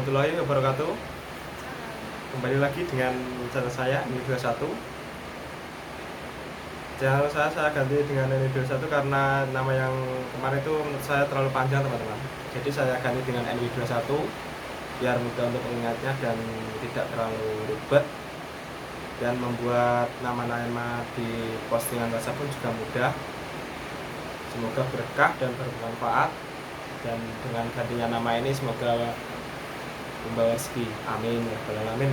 warahmatullahi wabarakatuh. Kembali lagi dengan channel saya Ini21. Channel saya ganti dengan Ini21 karena nama yang kemarin itu menurut saya terlalu panjang teman-teman. Jadi saya ganti dengan Ini21 biar mudah untuk mengingatnya dan tidak terlalu ribet, dan membuat nama-nama di postingan WhatsApp pun juga mudah. Semoga berkah dan bermanfaat, dan dengan gantinya nama ini semoga membawa rezeki, amin ya rabbal alamin.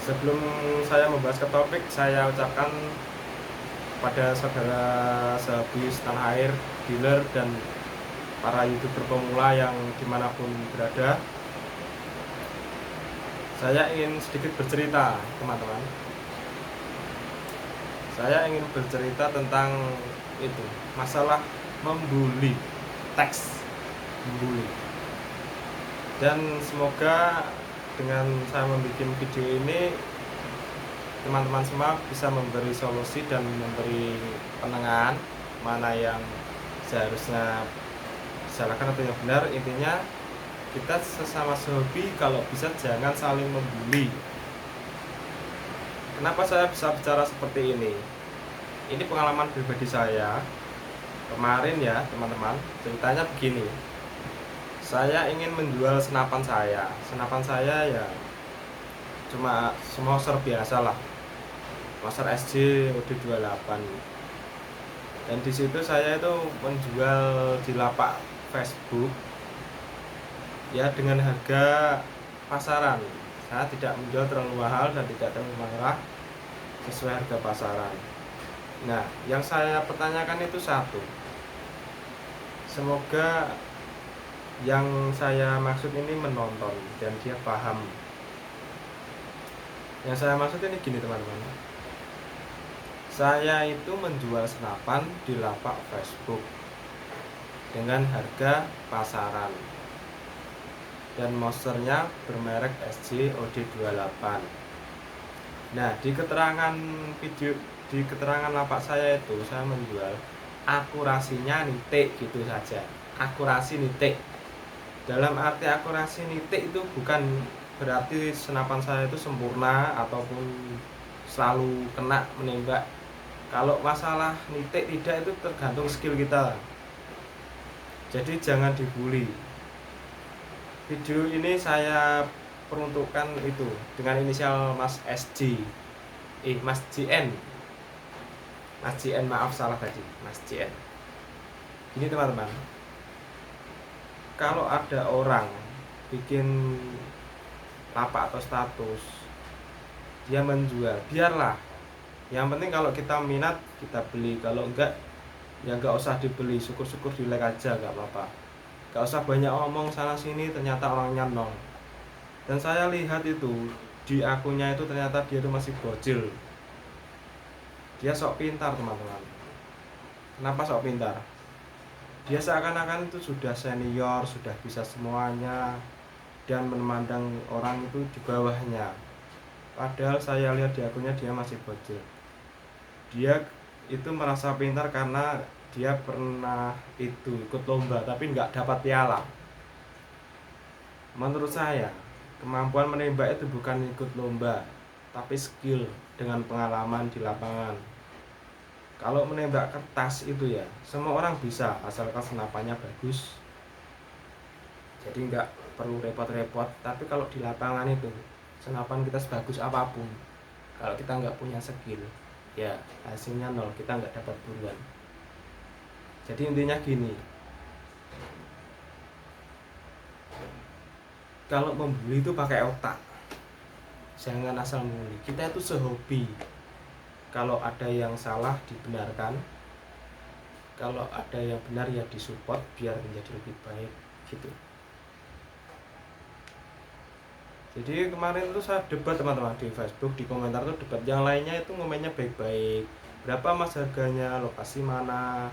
Sebelum saya membahas ke topik, saya ucapkan pada saudara sehabis tanah air, dealer, dan para youtuber pemula yang dimanapun berada, saya ingin sedikit bercerita teman-teman. Saya ingin bercerita tentang itu, masalah membuli, teks membuli. Dan semoga dengan saya membuat video ini, teman-teman semua bisa memberi solusi dan memberi penengahan mana yang seharusnya disalahkan atau yang benar. Intinya kita sesama sehobi kalau bisa jangan saling membuli. Kenapa saya bisa bicara seperti ini? Ini pengalaman pribadi saya kemarin ya teman-teman. Ceritanya begini, saya ingin menjual senapan saya. Senapan saya ya cuma semauser biasa lah, Moser SJ OD28. Dan di situ saya itu menjual di lapak Facebook ya dengan harga pasaran. Saya tidak menjual terlalu mahal dan tidak terlalu murah, sesuai harga pasaran. Nah, yang saya pertanyakan itu satu, semoga yang saya maksud ini menonton dan dia paham. Yang saya maksud ini gini teman-teman, saya itu menjual senapan di lapak Facebook dengan harga pasaran, dan monsternya bermerek SJ OD28. Nah, di keterangan video, di keterangan lapak saya itu saya menjual akurasinya nitik gitu saja, akurasi nitik. Dalam arti akurasi nitik itu bukan berarti senapan saya itu sempurna ataupun selalu kena menembak. Kalau masalah nitik tidak, itu tergantung skill kita. Jadi jangan dibully. Video ini saya peruntukkan itu dengan inisial Mas SJ, Mas JN. Mas JN, maaf salah tadi, Mas JN. Ini teman-teman, kalau ada orang bikin lapak atau status dia menjual, biarlah. Yang penting kalau kita minat kita beli, kalau enggak ya enggak usah dibeli, syukur-syukur di like aja, enggak apa-apa. Enggak usah banyak ngomong sana sini, ternyata orangnya nol. Dan saya lihat itu di akunnya itu ternyata dia itu masih bocil. Dia sok pintar teman-teman. Kenapa sok pintar? Dia seakan-akan itu sudah senior, sudah bisa semuanya, dan memandang orang itu di bawahnya. Padahal saya lihat di akunnya dia masih bocil. Dia itu merasa pintar karena dia pernah itu ikut lomba tapi nggak dapat piala. Menurut saya, kemampuan menembak itu bukan ikut lomba, tapi skill dengan pengalaman di lapangan. Kalau menembak kertas itu ya semua orang bisa, asalkan senapannya bagus. Jadi nggak perlu repot-repot. Tapi kalau di lapangan itu senapan kita sebagus apapun, kalau kita nggak punya skill, ya hasilnya nol, kita nggak dapat buruan. Jadi intinya gini, kalau membuli itu pakai otak, jangan asal membuli. Kita itu sehobi. Kalau ada yang salah dibenarkan, kalau ada yang benar ya disupport biar menjadi lebih baik gitu. Jadi kemarin tuh saya debat teman-teman di Facebook, di komentar tuh debat. Yang lainnya itu ngomennya baik-baik, berapa mas harganya, lokasi mana,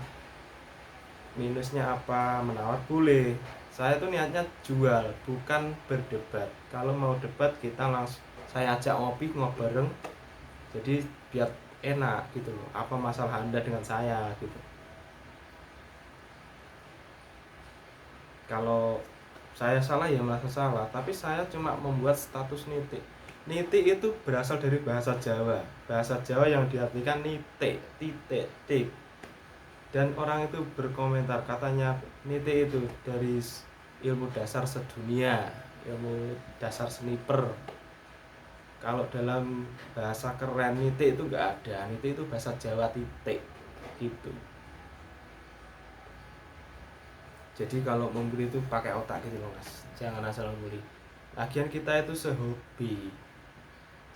minusnya apa, menawar boleh. Saya tuh niatnya jual, bukan berdebat. Kalau mau debat kita langsung saya ajak ngopi bareng, jadi biar enak gitu loh. Apa masalah Anda dengan saya gitu. Kalau saya salah ya merasa salah, tapi saya cuma membuat status nitik. Nitik itu berasal dari bahasa Jawa. Bahasa Jawa yang diartikan nitik, titik, tik. Dan orang itu berkomentar, katanya nitik itu dari ilmu dasar sedunia, ilmu dasar sniper. Kalau dalam bahasa keren nitik itu enggak ada. Nitik itu bahasa Jawa, titik gitu. Jadi kalau membuli itu pakai otak gitu loh mas, jangan asal membuli. Lagian kita itu sehobi,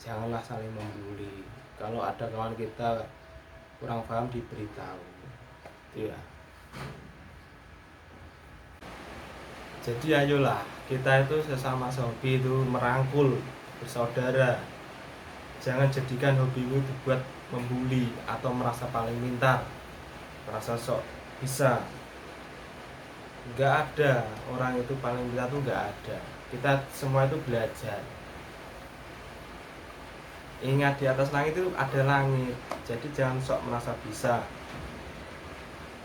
janganlah saling membuli. Kalau ada kawan kita kurang paham diberitahu, itu ya. Jadi ayolah kita itu sesama sehobi itu merangkul, bersaudara. Jangan jadikan hobimu dibuat membuli atau merasa paling pintar, merasa sok bisa. Nggak ada orang itu paling pintar tuh, nggak ada. Kita semua itu belajar. Ingat di atas langit itu ada langit. Jadi jangan sok merasa bisa.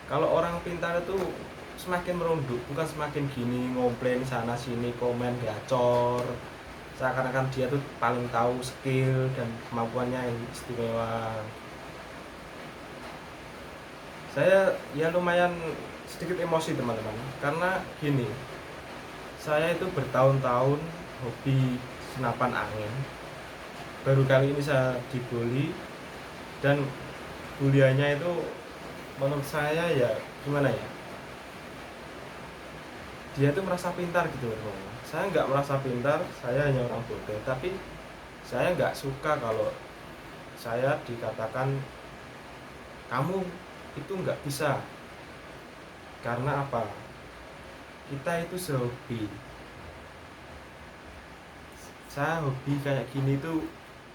Kalau orang pintar itu semakin merunduk, bukan semakin gini ngomplain sana sini, komen gacor. Seakan-akan dia tuh paling tahu skill dan kemampuannya yang istimewa. Saya ya lumayan sedikit emosi teman-teman, karena gini, saya itu bertahun-tahun hobi senapan angin. Baru kali ini saya dibully, dan buliannya itu menurut saya ya gimana ya, dia itu merasa pintar gitu loh. Saya nggak merasa pintar, saya hanya orang bodoh. Tapi saya nggak suka kalau saya dikatakan kamu itu nggak bisa. Karena apa? Kita itu sehobi. Saya hobi kayak gini tuh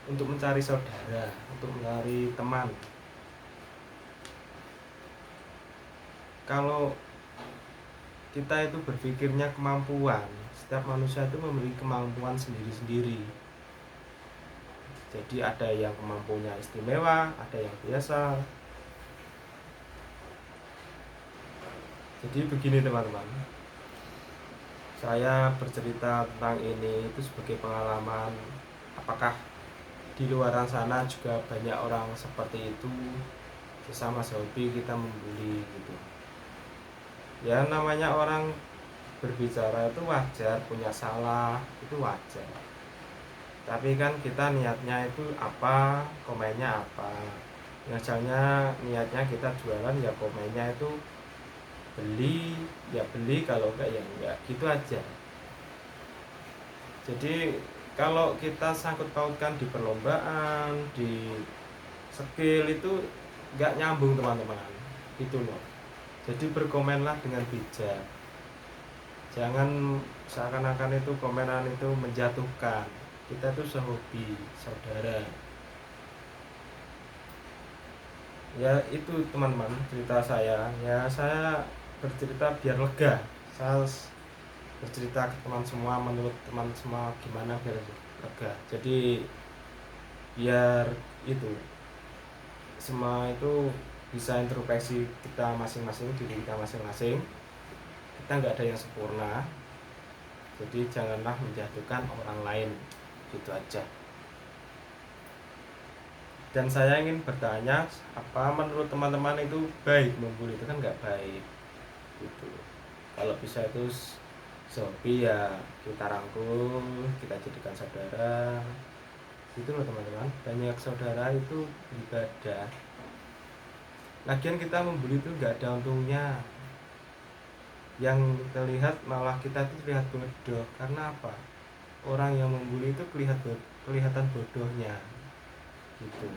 untuk mencari saudara, untuk mencari teman. Kalau kita itu berpikirnya kemampuan, setiap manusia itu memiliki kemampuan sendiri-sendiri. Jadi ada yang kemampuannya istimewa, ada yang biasa. Jadi begini teman-teman, saya bercerita tentang ini itu sebagai pengalaman. Apakah di luar sana juga banyak orang seperti itu, sesama sehobi kita membuli gitu. Ya namanya orang berbicara itu wajar, punya salah itu wajar. Tapi kan kita niatnya itu apa, komennya apa. Misalnya niatnya kita jualan, ya komennya itu beli, ya beli, kalau enggak ya enggak, gitu aja. Jadi kalau kita sangkut pautkan di perlombaan, di skill itu enggak nyambung teman-teman, itu loh. Jadi berkomenlah dengan bijak. Jangan seakan-akan itu komenan itu menjatuhkan. Kita tuh sehobi, saudara. Ya itu teman-teman cerita saya. Ya saya bercerita biar lega. Saya bercerita ke teman semua, menurut teman semua gimana biar lega. Jadi biar itu semua itu bisa introspeksi kita masing-masing, diri kita masing-masing. Kita nggak ada yang sempurna. Jadi janganlah menjatuhkan orang lain, gitu aja. Dan saya ingin bertanya, apa menurut teman-teman itu baik membuli? Itu kan nggak baik gitu. Kalau bisa itu hobi ya kita rangkul, kita jadikan saudara gitu loh teman-teman. Banyak saudara itu ibadah. Lagian kita membuli itu nggak ada untungnya. Yang terlihat malah kita itu terlihat bodoh. Karena apa? Orang yang membuli itu kelihatan bodohnya gitu.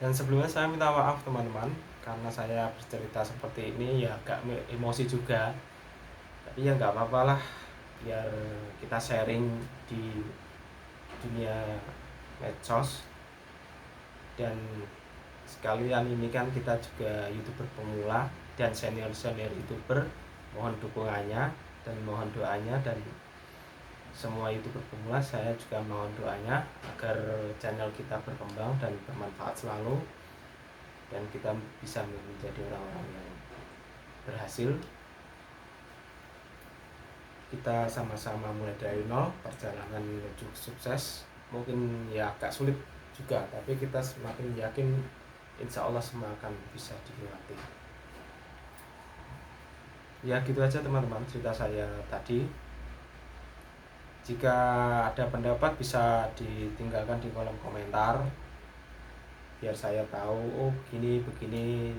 Dan sebelumnya saya minta maaf teman-teman, karena saya bercerita seperti ini ya agak emosi juga. Tapi ya nggak apa-apa lah, biar kita sharing di dunia medsos. Dan sekalian ini kan kita juga YouTuber pemula dan senior-senior YouTuber, mohon dukungannya dan mohon doanya. Dan semua YouTuber pemula, saya juga mohon doanya agar channel kita berkembang dan bermanfaat selalu. dan kita bisa menjadi orang-orang yang berhasil. Kita sama-sama mulai dari nol, perjalanan menuju sukses mungkin ya agak sulit juga, tapi kita semakin yakin insya Allah semua akan bisa dilewati. Ya gitu aja teman-teman cerita saya tadi. Jika ada pendapat bisa ditinggalkan di kolom komentar biar saya tahu, oh begini,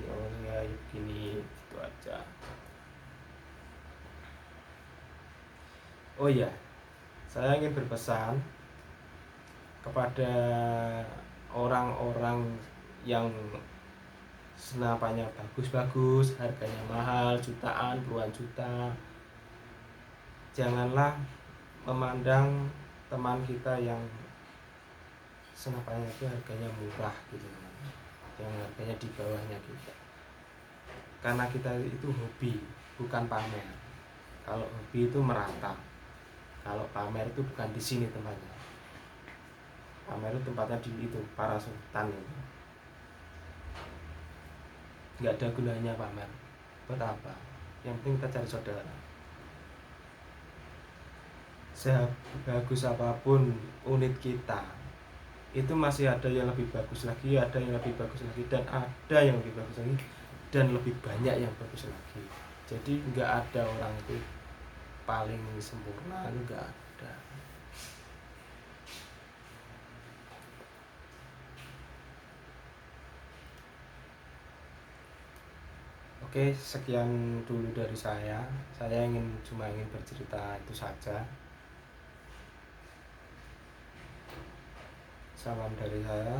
oh ya begini, gitu aja. Oh iya, saya ingin berpesan kepada orang-orang yang senapannya bagus-bagus, harganya mahal, jutaan, puluhan juta. Janganlah memandang teman kita yang senapannya itu harganya murah gitu, yang harganya di bawahnya kita. Karena kita itu hobi, bukan pamer. Kalau hobi itu merata. Kalau pamer itu bukan di sini tempatnya. Pamer itu tempatnya di itu, para sultan itu. Nggak ada gunanya pamer. Buat apa? Yang penting kita cari saudara. Sebagus apapun unit kita, itu masih ada yang lebih bagus lagi, ada yang lebih bagus lagi, dan ada yang lebih bagus lagi, dan lebih banyak yang bagus lagi. Jadi nggak ada orang itu paling sempurna, nggak ada. Oke, sekian dulu dari saya. Saya cuma ingin bercerita itu saja. Salam dari saya,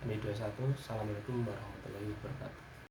Ani 21. Assalamualaikum warahmatullahi wabarakatuh.